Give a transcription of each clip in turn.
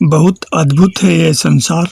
बहुत अद्भुत है यह संसार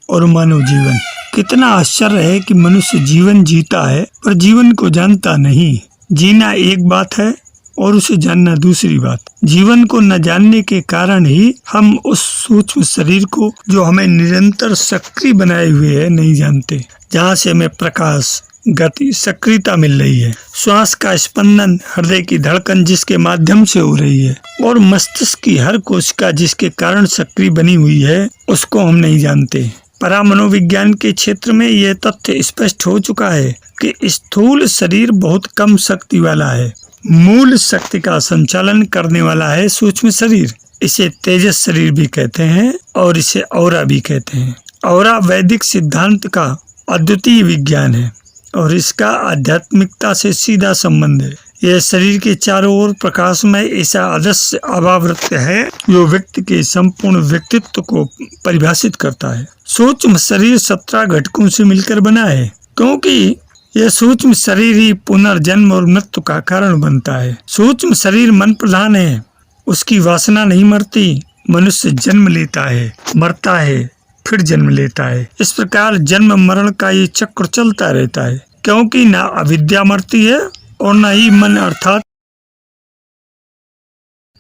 और मानव जीवन। कितना आश्चर्य है कि मनुष्य जीवन जीता है पर जीवन को जानता नहीं। जीना एक बात है और उसे जानना दूसरी बात। जीवन को न जानने के कारण ही हम उस सूक्ष्म शरीर को, जो हमें निरंतर सक्रिय बनाए हुए है, नहीं जानते। जहाँ से हमें प्रकाश, गति, सक्रियता मिल रही है, श्वास का स्पंदन, हृदय की धड़कन जिसके माध्यम से हो रही है और मस्तिष्क की हर कोशिका जिसके कारण सक्रिय बनी हुई है, उसको हम नहीं जानते। परामनोविज्ञान के क्षेत्र में यह तथ्य स्पष्ट हो चुका है कि स्थूल शरीर बहुत कम शक्ति वाला है। मूल शक्ति का संचालन करने वाला है सूक्ष्म शरीर। इसे तेजस शरीर भी कहते हैं और इसे औरा भी कहते हैं। औरा वैदिक सिद्धांत का अद्वितीय विज्ञान है और इसका आध्यात्मिकता से सीधा संबंध है। यह शरीर के चारों ओर प्रकाशमय ऐसा अदृश्य आभावृत है जो व्यक्ति के संपूर्ण व्यक्तित्व को परिभाषित करता है। सूक्ष्म शरीर 17 घटकों से मिलकर बना है, क्योंकि यह सूक्ष्म शरीर ही पुनर्जन्म और मृत्यु का कारण बनता है। सूक्ष्म शरीर मन प्रधान है, उसकी वासना नहीं मरती। मनुष्य जन्म लेता है, मरता है, फिर जन्म लेता है। इस प्रकार जन्म मरण का ये चक्र चलता रहता है, क्योंकि न अविद्या मरती है और न ही मन, अर्थात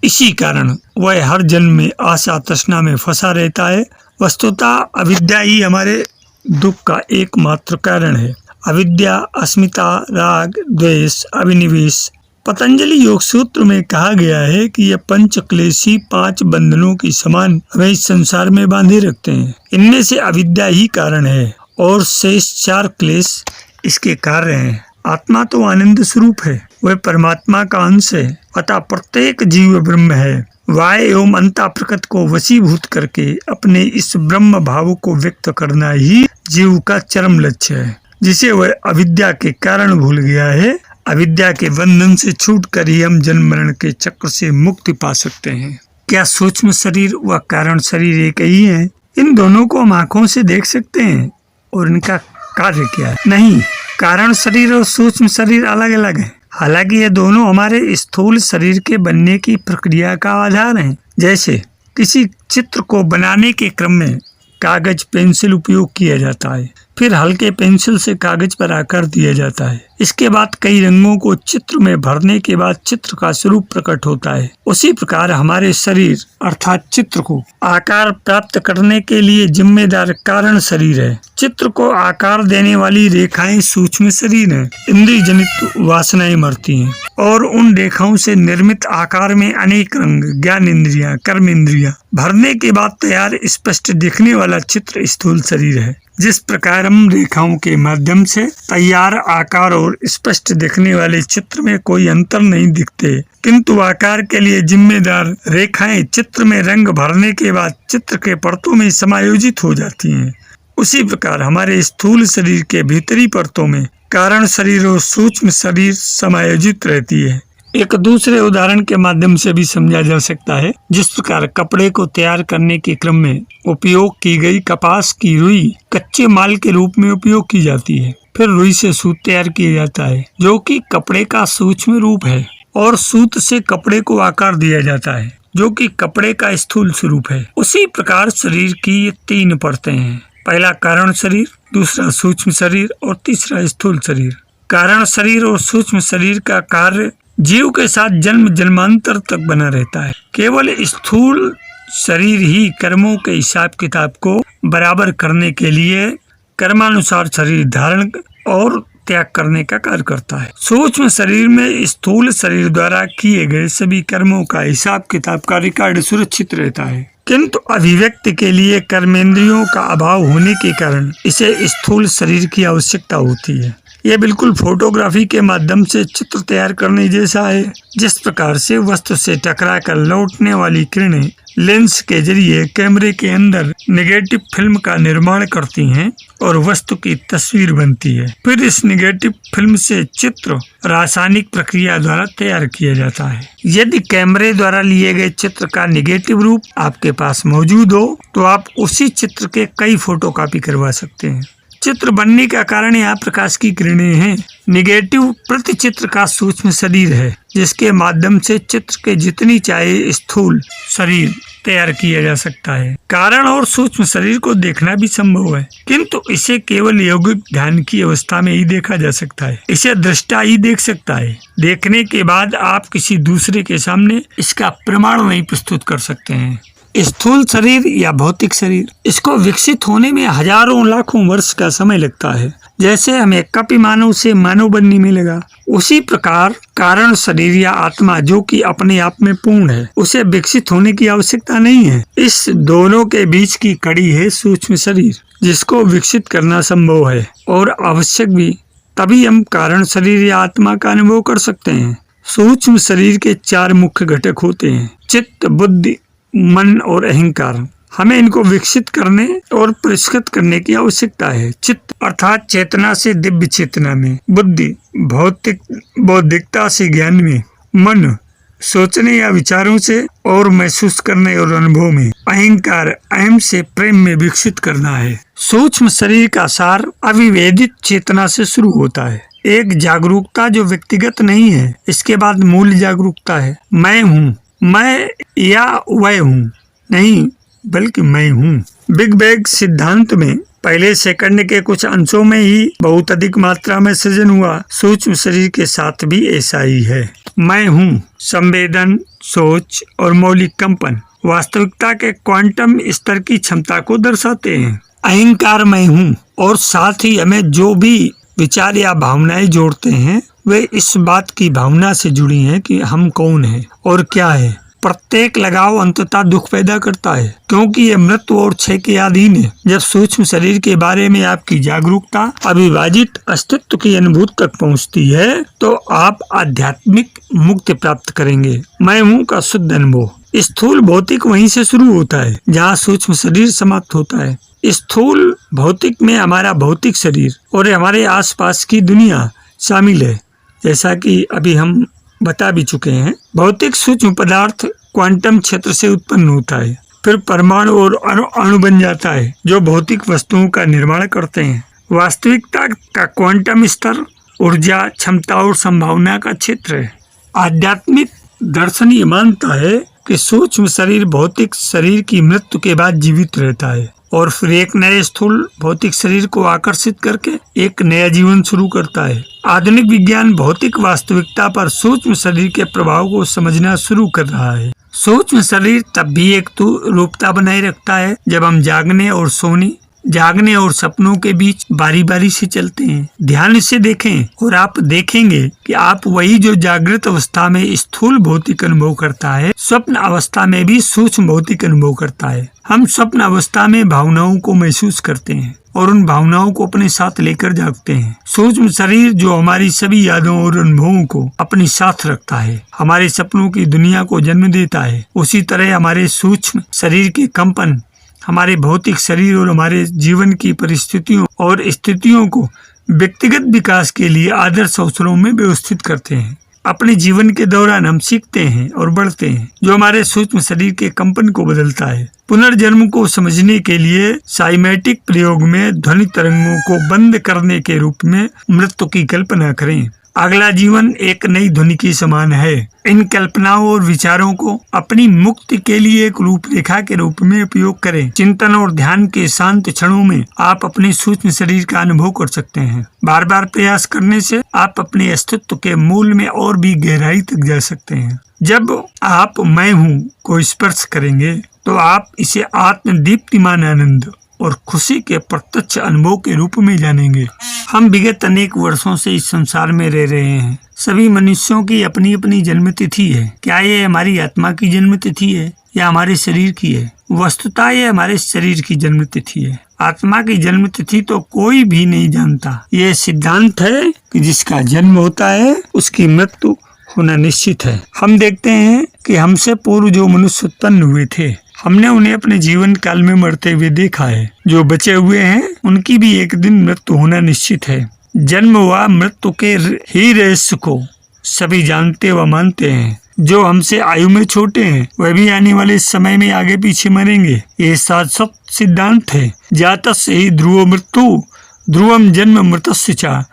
इसी कारण वह हर जन्म में आशा तृष्णा में फंसा रहता है। वस्तुतः अविद्या ही हमारे दुख का एकमात्र कारण है। अविद्या, अस्मिता, राग, द्वेष, अभिनिवेश। पतंजलि योग सूत्र में कहा गया है कि ये पंच क्लेशी 5 बंधनों की समान हमें इस संसार में बांधे रखते हैं। इनमें से अविद्या ही कारण है और शेष 4 क्लेश इसके कार्य हैं। आत्मा तो आनंद स्वरूप है, वह परमात्मा का अंश है, अतः प्रत्येक जीव ब्रह्म है। वाय एवं अंता प्रकृति को वशीभूत करके अपने इस ब्रह्म भाव को व्यक्त करना ही जीव का चरम लक्ष्य है, जिसे वह अविद्या के कारण भूल गया है। अविद्या के बंधन से छूटकर ही हम जन्म मरण के चक्र से मुक्ति पा सकते हैं। क्या सूक्ष्म शरीर व कारण शरीर एक ही है? इन दोनों को हम आंखों से देख सकते हैं और इनका कार्य क्या है? नहीं, कारण शरीर और सूक्ष्म शरीर अलग अलग है। हालांकि ये दोनों हमारे स्थूल शरीर के बनने की प्रक्रिया का आधार हैं। जैसे किसी चित्र को बनाने के क्रम में कागज, पेंसिल उपयोग किया जाता है, फिर हल्के पेंसिल से कागज पर आकार दिया जाता है। इसके बाद कई रंगों को चित्र में भरने के बाद चित्र का स्वरूप प्रकट होता है। उसी प्रकार हमारे शरीर अर्थात चित्र को आकार प्राप्त करने के लिए जिम्मेदार कारण शरीर है। चित्र को आकार देने वाली रेखाएं सूक्ष्म शरीर है। इंद्रिय जनित वासनाएं मरती हैं और उन रेखाओं से निर्मित आकार में अनेक रंग, ज्ञान इंद्रियां, कर्म इंद्रियां भरने के बाद तैयार स्पष्ट दिखने वाला चित्र स्थूल शरीर है। जिस प्रकार हम रेखाओं के माध्यम से तैयार आकार और स्पष्ट दिखने वाले चित्र में कोई अंतर नहीं दिखते, किंतु आकार के लिए जिम्मेदार रेखाएं चित्र में रंग भरने के बाद चित्र के परतों में समायोजित हो जाती हैं, उसी प्रकार हमारे स्थूल शरीर के भीतरी परतों में कारण शरीर और सूक्ष्म शरीर समायोजित रहती है। एक दूसरे उदाहरण के माध्यम से भी समझा जा सकता है। जिस प्रकार कपड़े को तैयार करने के क्रम में उपयोग की गई कपास की रुई कच्चे माल के रूप में उपयोग की जाती है, फिर रुई से सूत तैयार किया जाता है जो कि कपड़े का सूक्ष्म रूप है, और सूत से कपड़े को आकार दिया जाता है जो कि कपड़े का स्थूल स्वरूप है। उसी प्रकार शरीर की ये 3 परतें हैं। पहला कारण शरीर, दूसरा सूक्ष्म शरीर और तीसरा स्थूल शरीर। कारण शरीर और सूक्ष्म शरीर का कार्य जीव के साथ जन्म जन्मांतर तक बना रहता है। केवल स्थूल शरीर ही कर्मों के हिसाब किताब को बराबर करने के लिए कर्मानुसार शरीर धारण और त्याग करने का कार्य करता है। सूक्ष्म शरीर में स्थूल शरीर द्वारा किए गए सभी कर्मों का हिसाब किताब का रिकॉर्ड सुरक्षित रहता है, किंतु अभिव्यक्ति के लिए कर्मेंद्रियों का अभाव होने के कारण इसे स्थूल शरीर की आवश्यकता होती है। यह बिल्कुल फोटोग्राफी के माध्यम से चित्र तैयार करने जैसा है। जिस प्रकार से वस्तु से टकराकर लौटने वाली किरणें लेंस के जरिए कैमरे के अंदर नेगेटिव फिल्म का निर्माण करती हैं और वस्तु की तस्वीर बनती है, फिर इस नेगेटिव फिल्म से चित्र रासायनिक प्रक्रिया द्वारा तैयार किया जाता है। यदि कैमरे द्वारा लिए गए चित्र का नेगेटिव रूप आपके पास मौजूद हो तो आप उसी चित्र के कई फोटोकॉपी करवा सकते हैं। चित्र बनने का कारण यहाँ प्रकाश की किरणें हैं। निगेटिव प्रतिचित्र का सूक्ष्म शरीर है, जिसके माध्यम से चित्र के जितनी चाहे स्थूल शरीर तैयार किया जा सकता है। कारण और सूक्ष्म शरीर को देखना भी संभव है, किंतु इसे केवल योगिक ध्यान की अवस्था में ही देखा जा सकता है। इसे दृष्टा ही देख सकता है। देखने के बाद आप किसी दूसरे के सामने इसका प्रमाण नहीं प्रस्तुत कर सकते हैं। स्थूल शरीर या भौतिक शरीर, इसको विकसित होने में हजारों लाखों वर्ष का समय लगता है। जैसे हमें कपि मानव से मानव बनने में लगा, उसी प्रकार कारण शरीर या आत्मा जो कि अपने आप में पूर्ण है, उसे विकसित होने की आवश्यकता नहीं है। इस दोनों के बीच की कड़ी है सूक्ष्म शरीर, जिसको विकसित करना संभव है और आवश्यक भी। तभी हम कारण शरीर या आत्मा का अनुभव कर सकते हैं। सूक्ष्म शरीर के 4 मुख्य घटक होते हैं: चित्त, बुद्धि, मन और अहंकार। हमें इनको विकसित करने और परिष्कृत करने की आवश्यकता है। चित्त अर्थात चेतना से दिव्य चेतना में, बुद्धि भौतिक बौद्धिकता से ज्ञान में, मन सोचने या विचारों से और महसूस करने और अनुभव में, अहंकार अहम से प्रेम में विकसित करना है। सूक्ष्म शरीर का सार अविवेदित चेतना से शुरू होता है। एक जागरूकता जो व्यक्तिगत नहीं है। इसके बाद मूल जागरूकता है, मैं हूँ, मैं या वह हूँ नहीं, बल्कि मैं हूँ। बिग बैंग सिद्धांत में पहले सेकंड के कुछ अंशों में ही बहुत अधिक मात्रा में सृजन हुआ। सूक्ष्म शरीर के साथ भी ऐसा ही है। मैं हूँ संवेदन, सोच और मौलिक कंपन वास्तविकता के क्वांटम स्तर की क्षमता को दर्शाते हैं। अहंकार मैं हूँ और साथ ही हमें जो भी विचार या भावनाएं जोड़ते हैं, वे इस बात की भावना से जुड़ी हैं कि हम कौन हैं और क्या है। प्रत्येक लगाव अंततः दुख पैदा करता है, क्योंकि ये मृत्यु और क्षय के अधीन है। जब सूक्ष्म शरीर के बारे में आपकी जागरूकता अविभाजित अस्तित्व की अनुभूति तक पहुंचती है, तो आप आध्यात्मिक मुक्ति प्राप्त करेंगे। मैं हूँ का शुद्ध अनुभव। स्थूल भौतिक वहीं से शुरू होता है जहाँ सूक्ष्म शरीर समाप्त होता है। स्थूल भौतिक में हमारा भौतिक शरीर और हमारे आसपास की दुनिया शामिल है। जैसा कि अभी हम बता भी चुके हैं, भौतिक सूक्ष्म पदार्थ क्वांटम क्षेत्र से उत्पन्न होता है, फिर परमाणु और अणु बन जाता है, जो भौतिक वस्तुओं का निर्माण करते हैं। वास्तविकता का क्वांटम स्तर ऊर्जा, क्षमता और संभावना का क्षेत्र है। आध्यात्मिक दर्शन ये मानता है कि सूक्ष्म शरीर भौतिक शरीर की मृत्यु के बाद जीवित रहता है और फिर एक नए स्थूल भौतिक शरीर को आकर्षित करके एक नया जीवन शुरू करता है। आधुनिक विज्ञान भौतिक वास्तविकता पर सूक्ष्म शरीर के प्रभाव को समझना शुरू कर रहा है। सूक्ष्म शरीर तब भी एक रूपता बनाए रखता है जब हम जागने और सपनों के बीच बारी बारी से चलते हैं। ध्यान से देखें और आप देखेंगे कि आप वही जो जागृत अवस्था में स्थूल भौतिक अनुभव करता है, स्वप्न अवस्था में भी सूक्ष्म भौतिक अनुभव करता है। हम स्वप्न अवस्था में भावनाओं को महसूस करते हैं और उन भावनाओं को अपने साथ लेकर जागते हैं। सूक्ष्म शरीर जो हमारी सभी यादों और अनुभवों को अपने साथ रखता है, हमारे सपनों की दुनिया को जन्म देता है। उसी तरह हमारे सूक्ष्म शरीर के कंपन हमारे भौतिक शरीर और हमारे जीवन की परिस्थितियों और स्थितियों को व्यक्तिगत विकास के लिए आदर्श अवसरों में व्यवस्थित करते हैं। अपने जीवन के दौरान हम सीखते हैं और बढ़ते हैं, जो हमारे सूक्ष्म शरीर के कंपन को बदलता है। पुनर्जन्म को समझने के लिए साइमेटिक प्रयोग में ध्वनि तरंगों को बंद करने के रूप में मृत्यु की कल्पना करें। अगला जीवन एक नई ध्वनि के समान है। इन कल्पनाओं और विचारों को अपनी मुक्ति के लिए एक रूपरेखा के रूप में उपयोग करें। चिंतन और ध्यान के शांत क्षणों में आप अपने सूक्ष्म शरीर का अनुभव कर सकते हैं। बार बार प्रयास करने से आप अपने अस्तित्व के मूल में और भी गहराई तक जा सकते हैं। जब आप मैं हूँ को स्पर्श करेंगे तो आप इसे आत्मदीप्तिमान आनंद और खुशी के प्रत्यक्ष अनुभव के रूप में जानेंगे। हम विगत अनेक वर्षों से इस संसार में रह रहे हैं। सभी मनुष्यों की अपनी अपनी जन्म तिथि है। क्या ये हमारी आत्मा की जन्म तिथि है या हमारे शरीर की है? वस्तुतः ये हमारे शरीर की जन्म तिथि है। आत्मा की जन्म तिथि तो कोई भी नहीं जानता। ये सिद्धांत है कि जिसका जन्म होता है उसकी मृत्यु होना निश्चित है। हम देखते हैं कि हमसे पूर्व जो मनुष्य उत्पन्न हुए थे, हमने उन्हें अपने जीवन काल में मरते हुए देखा है। जो बचे हुए हैं उनकी भी एक दिन मृत्यु होना निश्चित है। जन्म व मृत्यु के ही रहस्य को सभी जानते व मानते हैं। जो हमसे आयु में छोटे हैं वह भी आने वाले समय में आगे पीछे मरेंगे। ये शाश्वत सिद्धांत है। जातस्य ही ध्रुव मृत्यु ध्रुवम जन्म मृतस्य च,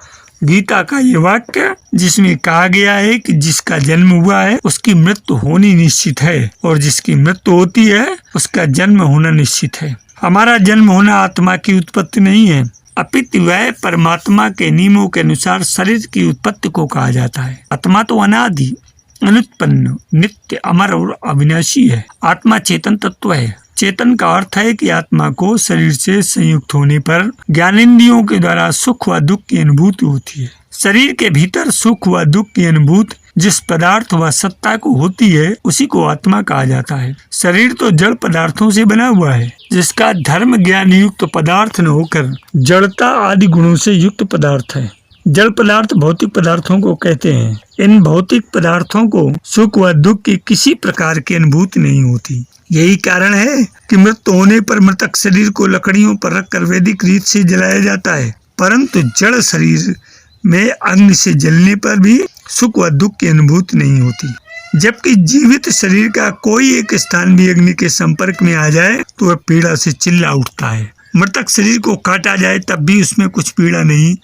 गीता का ये वाक्य जिसमें कहा गया है कि जिसका जन्म हुआ है उसकी मृत्यु होनी निश्चित है, और जिसकी मृत्यु होती है उसका जन्म होना निश्चित है। हमारा जन्म होना आत्मा की उत्पत्ति नहीं है, अपितु वह परमात्मा के नियमों के अनुसार शरीर की उत्पत्ति को कहा जाता है। आत्मा तो अनादि, अनुत्पन्न, नित्य, अमर और अविनाशी है। आत्मा चेतन तत्व है। चेतन का अर्थ है कि आत्मा को शरीर से संयुक्त होने पर ज्ञानेंद्रियों के द्वारा सुख व दुख की अनुभूति होती है। शरीर के भीतर सुख व दुख की अनुभूति जिस पदार्थ व सत्ता को होती है उसी को आत्मा कहा जाता है। शरीर तो जड़ पदार्थों से बना हुआ है, जिसका धर्म ज्ञान युक्त पदार्थ न होकर जड़ता आदि गुणों से युक्त पदार्थ है। जड़ पदार्थ भौतिक पदार्थों को कहते हैं। इन भौतिक पदार्थों को सुख व दुख की किसी प्रकार की अनुभूति नहीं होती। यही कारण है कि मृत्यु होने पर मृतक शरीर को लकड़ियों पर रखकर वैदिक रीत से जलाया जाता है, परंतु जड़ शरीर में अग्नि से जलने पर भी सुख व दुख की अनुभूति नहीं होती। जबकि जीवित शरीर का कोई एक स्थान भी अग्नि के संपर्क में आ जाए तो वह पीड़ा से चिल्ला उठता है। मृतक शरीर को काटा जाए तब भी उसमें कुछ पीड़ा नहीं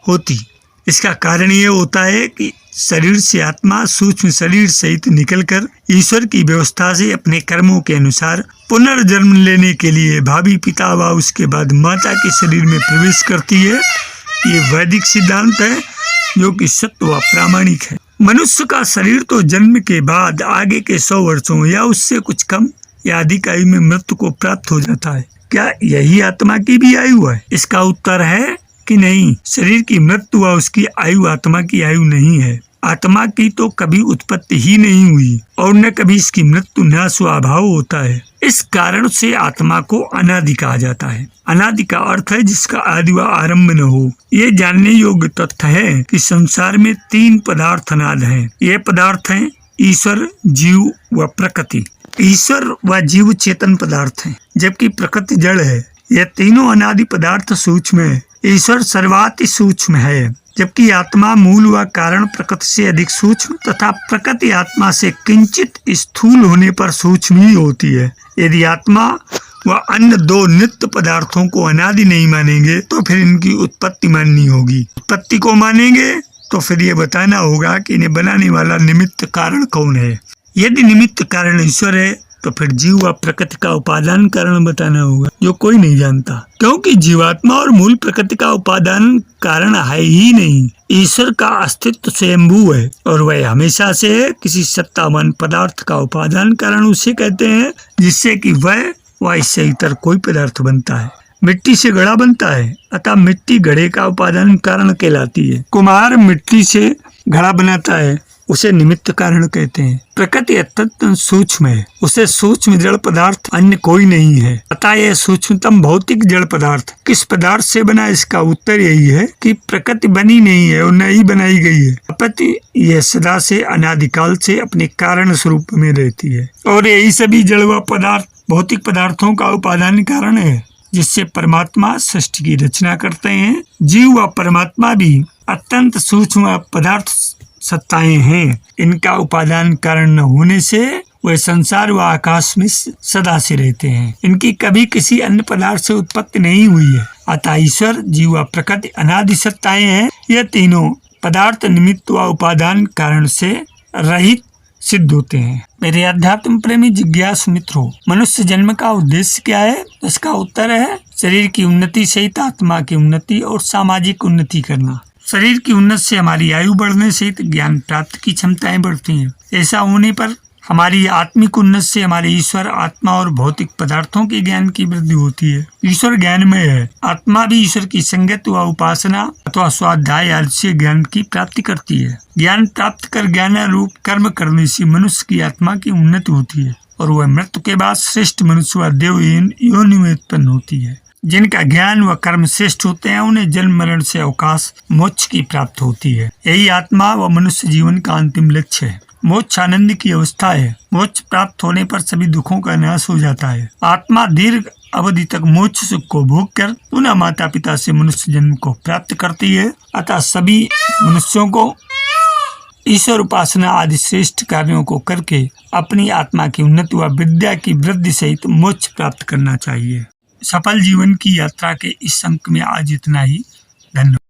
होती। इसका कारण ये होता है कि शरीर से आत्मा सूक्ष्म शरीर सहित निकलकर ईश्वर की व्यवस्था से अपने कर्मों के अनुसार पुनर्जन्म लेने के लिए भावी पिता व उसके बाद माता के शरीर में प्रवेश करती है। ये वैदिक सिद्धांत है जो कि सत्य व प्रामाणिक है। मनुष्य का शरीर तो जन्म के बाद आगे के 100 वर्षों या उससे कुछ कम या अधिक आयु में मृत्यु को प्राप्त हो जाता है। क्या यही आत्मा की भी आयु है? इसका उत्तर है कि नहीं। शरीर की मृत्यु व उसकी आयु आत्मा की आयु नहीं है। आत्मा की तो कभी उत्पत्ति ही नहीं हुई और न कभी इसकी मृत्यु न स्वभाव होता है। इस कारण से आत्मा को अनादि कहा जाता है। अनादि का अर्थ है जिसका आदि व आरंभ न हो। ये जानने योग्य तथ्य है कि संसार में 3 पदार्थ अनाद हैं। ये पदार्थ हैं ईश्वर, जीव व प्रकृति। ईश्वर व जीव चेतन पदार्थ हैं, जबकि प्रकृति जड़ है। ये तीनों अनादि पदार्थ सूक्ष्म है। ईश्वर सर्वाति सूक्ष्म है, जबकि आत्मा मूल व कारण प्रकृति से अधिक सूक्ष्म तथा प्रकृति आत्मा से किंचित स्थूल होने पर सूक्ष्म ही होती है। यदि आत्मा व अन्य 2 नित्य पदार्थों को अनादि नहीं मानेंगे तो फिर इनकी उत्पत्ति माननी होगी। उत्पत्ति को मानेंगे तो फिर ये बताना होगा कि इन्हें बनाने वाला निमित्त कारण कौन है। यदि निमित्त कारण ईश्वर है तो फिर जीव व प्रकृति का उपादान कारण बताना होगा, जो कोई नहीं जानता, क्योंकि जीवात्मा और मूल प्रकृति का उपादान कारण है ही नहीं। ईश्वर का अस्तित्व स्वयंभू है और वह हमेशा से है। किसी सत्तावान पदार्थ का उपादान कारण उसे कहते हैं जिससे कि वह इससे इतर कोई पदार्थ बनता है। मिट्टी से घड़ा बनता है, अतः मिट्टी घड़े का उपादान कारण कहलाती है। कुम्हार मिट्टी से घड़ा बनाता है, उसे निमित्त कारण कहते हैं। प्रकृति अत्यंत सूक्ष्म है, उसे सूक्ष्म जड़ पदार्थ अन्य कोई नहीं है। अतः यह सूक्ष्मतम भौतिक जड़ पदार्थ किस पदार्थ से बना, इसका उत्तर यही है कि प्रकृति बनी नहीं है और न ही बनाई गई है। अपितु यह सदा से अनादिकाल से अपने कारण स्वरूप में रहती है और यही सभी जड़ व पदार्थ भौतिक पदार्थों का उपादान कारण है, जिससे परमात्मा सृष्टि की रचना करते हैं। जीव व परमात्मा भी अत्यंत सूक्ष्म पदार्थ सत्ताएं हैं। इनका उपादान कारण न होने से वह संसार व आकाश में सदा से रहते हैं। इनकी कभी किसी अन्य पदार्थ से उत्पत्ति नहीं हुई है। अतः ईश्वर, जीव व प्रकृति अनादि सत्ताएं हैं। यह तीनों पदार्थ निमित्त व उपादान कारण से रहित सिद्ध होते हैं। मेरे अध्यात्म प्रेमी जिज्ञासु मित्रों, मनुष्य जन्म का उद्देश्य क्या है? इसका उत्तर है शरीर की उन्नति सहित आत्मा की उन्नति और सामाजिक उन्नति करना। शरीर की उन्नति से हमारी आयु बढ़ने सहित ज्ञान प्राप्त की क्षमताएं बढ़ती हैं। ऐसा होने पर हमारी आत्मिक उन्नति से हमारे ईश्वर, आत्मा और भौतिक पदार्थों के ज्ञान की वृद्धि होती है। ईश्वर ज्ञानमय है। आत्मा भी ईश्वर की संगत व उपासना अथवा स्वाध्याय आदि से ज्ञान की प्राप्ति करती है। ज्ञान प्राप्त कर ज्ञानारूप कर्म करने से मनुष्य की आत्मा की उन्नति होती है और वह मृत्यु के बाद श्रेष्ठ मनुष्य व देव योनि में उत्पन्न होती है। जिनका ज्ञान व कर्म श्रेष्ठ होते हैं उन्हें जन्म मरण से अवकाश मोक्ष की प्राप्त होती है। यही आत्मा व मनुष्य जीवन का अंतिम लक्ष्य है। मोक्ष आनंद की अवस्था है। मोक्ष प्राप्त होने पर सभी दुखों का नाश हो जाता है। आत्मा दीर्घ अवधि तक मोक्ष सुख को भोग कर पुनः माता पिता से मनुष्य जन्म को प्राप्त करती है। अतः सभी मनुष्यों को ईश्वर उपासना आदि श्रेष्ठ कार्यों को करके अपनी आत्मा की उन्नति व विद्या की वृद्धि सहित मोक्ष प्राप्त करना चाहिए। सफल जीवन की यात्रा के इस अंक में आज इतना ही। धन्यवाद।